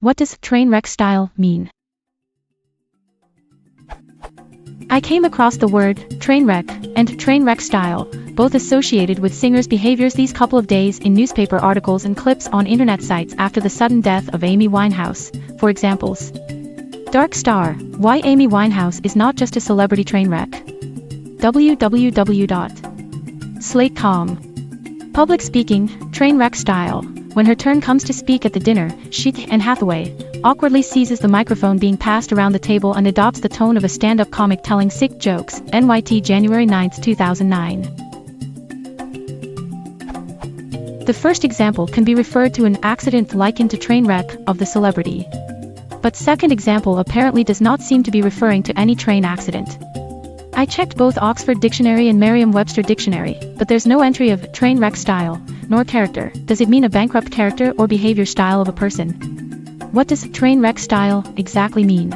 What does train wreck style mean? I came across the word train wreck and train wreck style, both associated with singers' behaviors these couple of days in newspaper articles and clips on internet sites after the sudden death of Amy Winehouse, for examples. Dark Star, why Amy Winehouse is not just a celebrity train wreck. www.slate.com. Public speaking, train wreck style. When her turn comes to speak at the dinner, she and Hathaway awkwardly seizes the microphone being passed around the table and adopts the tone of a stand-up comic telling sick jokes. NYT January 9, 2009. The first example can be referred to an accident likened to train wreck of the celebrity. But second example apparently does not seem to be referring to any train accident. I checked both Oxford Dictionary and Merriam-Webster Dictionary, but there's no entry of train wreck style, nor character. Does it mean a bankrupt character or behavior style of a person? What does train wreck style exactly mean?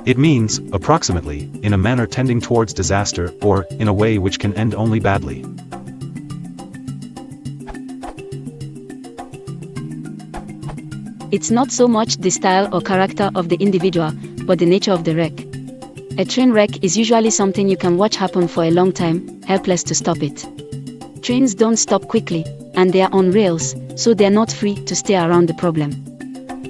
It means, approximately, in a manner tending towards disaster, or, in a way which can end only badly. It's not so much the style or character of the individual, but the nature of the wreck. A train wreck is usually something you can watch happen for a long time, helpless to stop it. Trains don't stop quickly, and they are on rails, so they are not free to stay around the problem.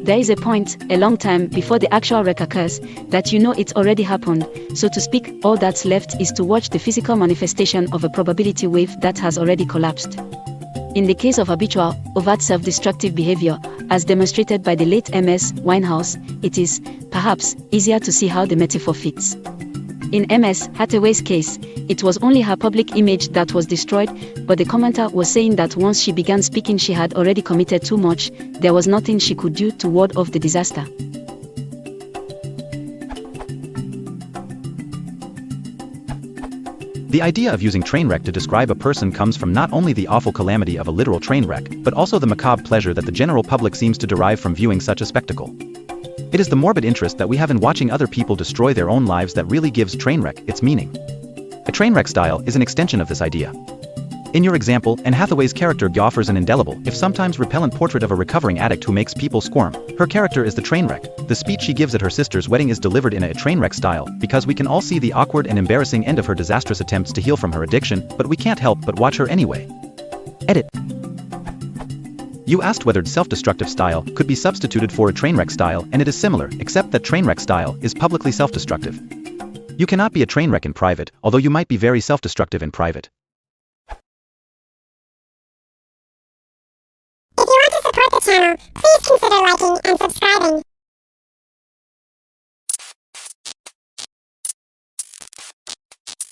There is a point, a long time before the actual wreck occurs, that you know it's already happened, so to speak, all that's left is to watch the physical manifestation of a probability wave that has already collapsed. In the case of habitual, overt self-destructive behavior, as demonstrated by the late Ms. Winehouse, it is, perhaps, easier to see how the metaphor fits. In Ms. Hathaway's case, it was only her public image that was destroyed, but the commenter was saying that once she began speaking she had already committed too much, there was nothing she could do to ward off the disaster. The idea of using train wreck to describe a person comes from not only the awful calamity of a literal train wreck, but also the macabre pleasure that the general public seems to derive from viewing such a spectacle. It is the morbid interest that we have in watching other people destroy their own lives that really gives train wreck its meaning. A train wreck style is an extension of this idea. In your example, Anne Hathaway's character offers an indelible, if sometimes repellent portrait of a recovering addict who makes people squirm. Her character is the train wreck. The speech she gives at her sister's wedding is delivered in a train wreck style, because we can all see the awkward and embarrassing end of her disastrous attempts to heal from her addiction, but we can't help but watch her anyway. Edit. You asked whether self-destructive style could be substituted for a train wreck style, and it is similar, except that train wreck style is publicly self-destructive. You cannot be a train wreck in private, although you might be very self-destructive in private. If you want to support the channel, please consider liking and subscribing.